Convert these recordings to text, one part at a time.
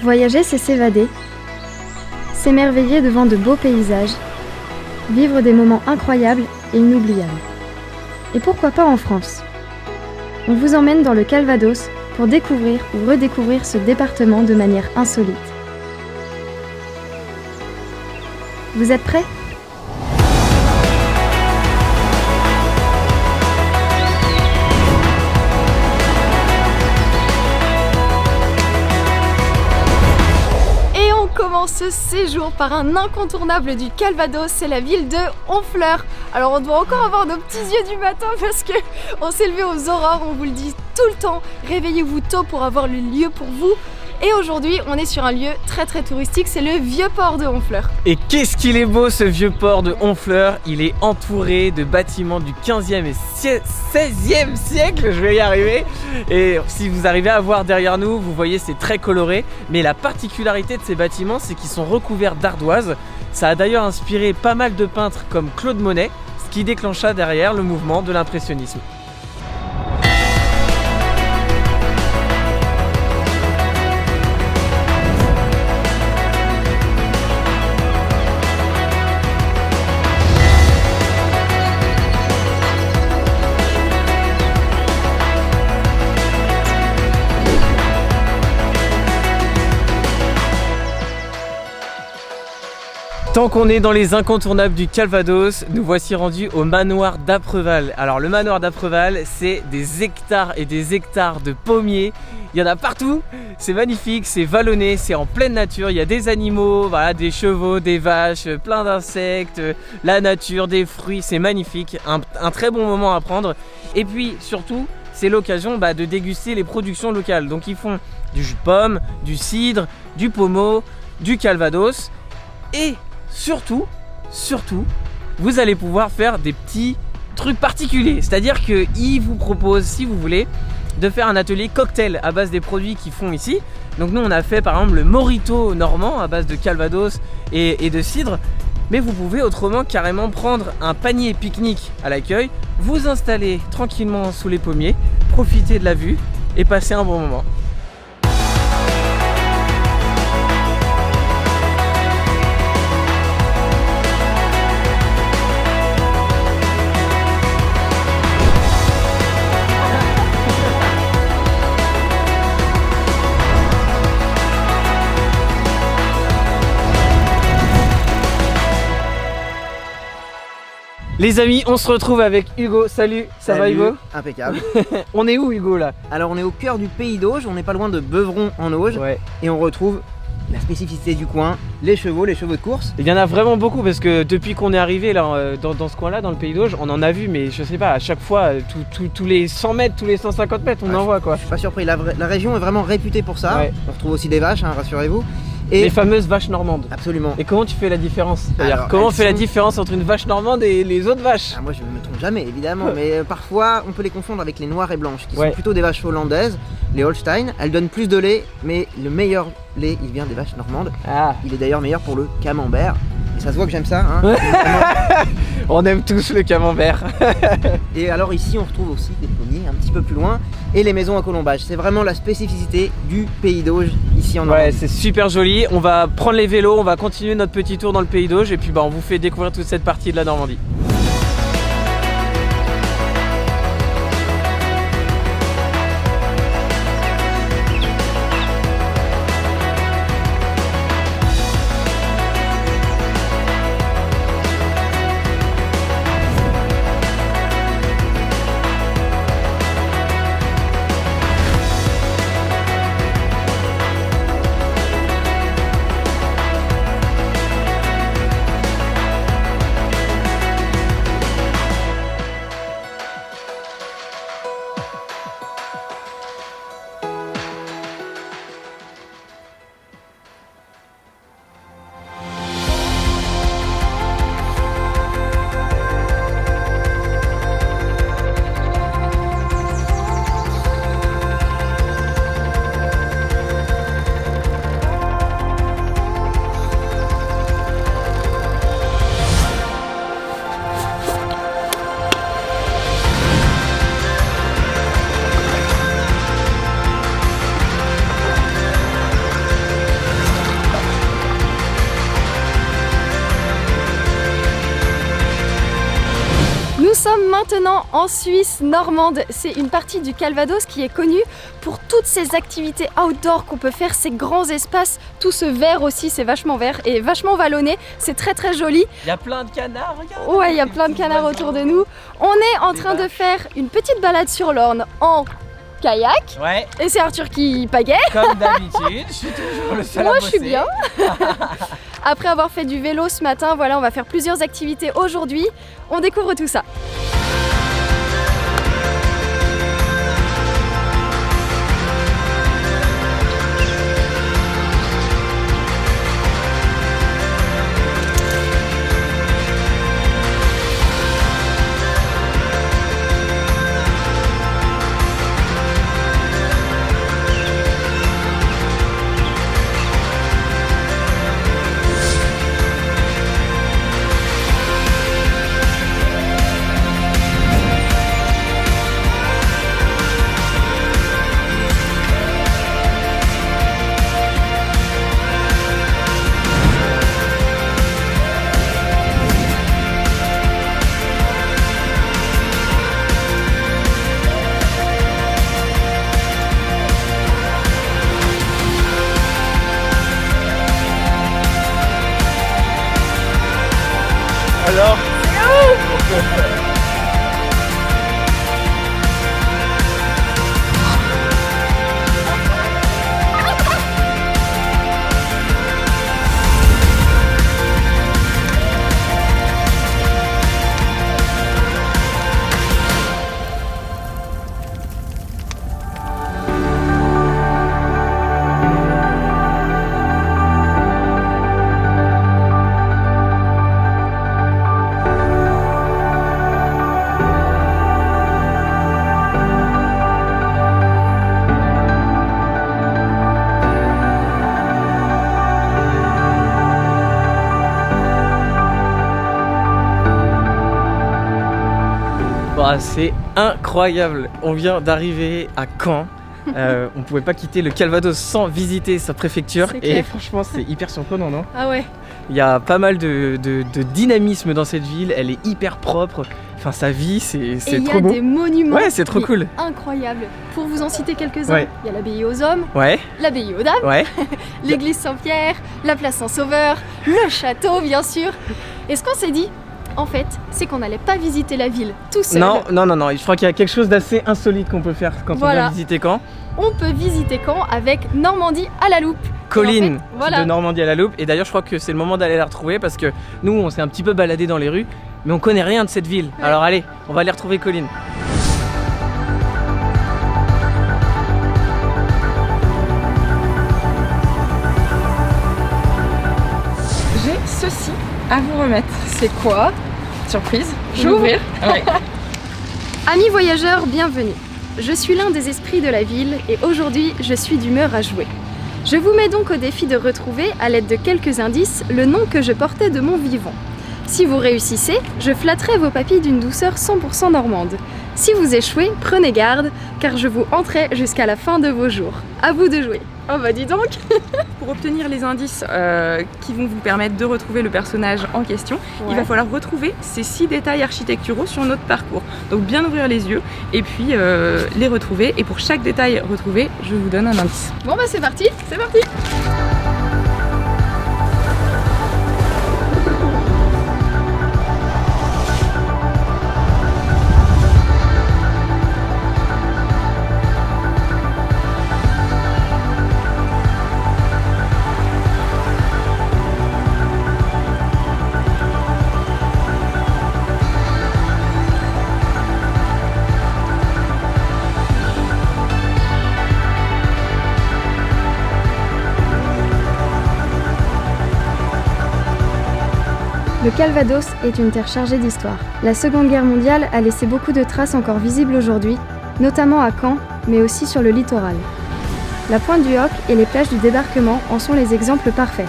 Voyager, c'est s'évader, s'émerveiller devant de beaux paysages, vivre des moments incroyables et inoubliables. Et pourquoi pas en France? On vous emmène dans le Calvados pour découvrir ou redécouvrir ce département de manière insolite. Vous êtes prêts ? Ce séjour par un incontournable du Calvados, c'est la ville de Honfleur. Alors on doit encore avoir nos petits yeux du matin parce que on s'est levé aux aurores, on vous le dit tout le temps, réveillez-vous tôt pour avoir le lieu pour vous. Et aujourd'hui, on est sur un lieu très touristique, c'est le vieux port de Honfleur. Et qu'est-ce qu'il est beau ce vieux port de Honfleur. Il est entouré de bâtiments du 15e et 16e siècle, je vais y arriver. Et si vous arrivez à voir derrière nous, vous voyez c'est très coloré. Mais la particularité de ces bâtiments, c'est qu'ils sont recouverts d'ardoises. Ça a d'ailleurs inspiré pas mal de peintres comme Claude Monet, ce qui déclencha derrière le mouvement de l'impressionnisme. Tant qu'on est dans les incontournables du Calvados, nous voici rendus au manoir d'Apreval. Alors le manoir d'Apreval, c'est des hectares et des hectares de pommiers. Il y en a partout, c'est magnifique, c'est vallonné, c'est en pleine nature. Il y a des animaux, voilà, des chevaux, des vaches, plein d'insectes, la nature, des fruits, c'est magnifique. Un très bon moment à prendre. Et puis surtout, c'est l'occasion de déguster les productions locales. Donc ils font du jus de pomme, du cidre, du pommeau, du Calvados et surtout, vous allez pouvoir faire des petits trucs particuliers. C'est-à-dire qu'ils vous proposent, si vous voulez, de faire un atelier cocktail à base des produits qu'ils font ici. Donc nous, on a fait par exemple le Morito normand à base de Calvados et de cidre. Mais vous pouvez autrement carrément prendre un panier pique-nique à l'accueil, vous installer tranquillement sous les pommiers, profiter de la vue et passer un bon moment. Les amis, on se retrouve avec Hugo. Salut, ça va Hugo? Impeccable. On est où Hugo là? Alors on est au cœur du pays d'Auge, on n'est pas loin de Beuvron en Auge, ouais. Et on retrouve la spécificité du coin, les chevaux de course. Il y en a vraiment beaucoup parce que depuis qu'on est arrivé là, dans ce coin là, dans le pays d'Auge, on en a vu, mais je sais pas, à chaque fois, tous les 100 mètres, tous les 150 mètres, on en voit quoi. Je suis pas surpris, la région est vraiment réputée pour ça. Ouais. On retrouve aussi des vaches, rassurez-vous. Et les fameuses vaches normandes. Absolument. Et comment tu fais la différence? Comment on fait la différence entre une vache normande et les autres vaches? Moi je ne me trompe jamais évidemment, mais parfois on peut les confondre avec les noires et blanches qui sont plutôt des vaches hollandaises, les Holstein. Elles donnent plus de lait, mais le meilleur lait il vient des vaches normandes. Il est d'ailleurs meilleur pour le camembert. Et ça se voit que j'aime ça. On aime tous le camembert. Et alors ici on retrouve aussi des pommiers un petit peu plus loin et les maisons à colombage. C'est vraiment la spécificité du pays d'Auge ici en Normandie. Ouais, c'est super joli. On va prendre les vélos, on va continuer notre petit tour dans le pays d'Auge et puis on vous fait découvrir toute cette partie de la Normandie. sommes maintenant en Suisse normande. C'est une partie du Calvados qui est connue pour toutes ces activités outdoor qu'on peut faire, ces grands espaces, tout ce vert aussi, c'est vachement vert et vachement vallonné, c'est très très joli. Il y a plein de canards, regarde. Ouais, il y a plein de canards autour de nous. On est en train de faire une petite balade sur l'Orne en kayak. Ouais. Et c'est Arthur qui pagaie. Comme d'habitude, je suis toujours le seul à Moi, bosser. je suis bien. Après avoir fait du vélo ce matin, voilà, on va faire plusieurs activités aujourd'hui. On découvre tout ça. Alors, c'est incroyable. On vient d'arriver à Caen. On pouvait pas quitter le Calvados sans visiter sa préfecture. Et franchement, c'est hyper surprenant, non? Ah ouais. Il y a pas mal de dynamisme dans cette ville. Elle est hyper propre. Enfin, sa vie, c'est trop beau. Il y a des monuments. Ouais, c'est trop cool. Incroyable. Pour vous en citer quelques-uns, Ouais. il y a l'abbaye aux hommes, Ouais, l'abbaye aux dames, ouais. l'église Saint-Pierre, la place Saint-Sauveur, le château, bien sûr. Et ce qu'on s'est dit, en fait, c'est qu'on n'allait pas visiter la ville tout seul. Non. Je crois qu'il y a quelque chose d'assez insolite qu'on peut faire quand on vient visiter Caen. On peut visiter Caen avec Normandie à la loupe. Colline, en fait, voilà. de Normandie à la loupe. Et d'ailleurs, je crois que c'est le moment d'aller la retrouver parce que nous, on s'est un petit peu baladé dans les rues, mais on connaît rien de cette ville. Ouais. Alors allez, on va aller retrouver Colline. J'ai ceci à vous remettre. C'est quoi? Surprise, je vais J'ouvre. l'ouvrir. Ouais. Amis voyageurs, bienvenue. Je suis l'un des esprits de la ville et aujourd'hui, je suis d'humeur à jouer. Je vous mets donc au défi de retrouver, à l'aide de quelques indices, le nom que je portais de mon vivant. Si vous réussissez, je flatterai vos papilles d'une douceur 100% normande. Si vous échouez, prenez garde, car je vous hanterai jusqu'à la fin de vos jours. À vous de jouer. Oh bah dis donc. Pour obtenir les indices qui vont vous permettre de retrouver le personnage en question, il va falloir retrouver ces 6 détails architecturaux sur notre parcours. Donc bien ouvrir les yeux et puis les retrouver. Et pour chaque détail retrouvé, je vous donne un indice. Bon bah c'est parti. C'est parti! Le Calvados est une terre chargée d'histoire. La Seconde Guerre mondiale a laissé beaucoup de traces encore visibles aujourd'hui, notamment à Caen, mais aussi sur le littoral. La pointe du Hoc et les plages du débarquement en sont les exemples parfaits.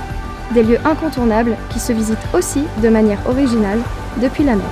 Des lieux incontournables qui se visitent aussi de manière originale depuis la mer.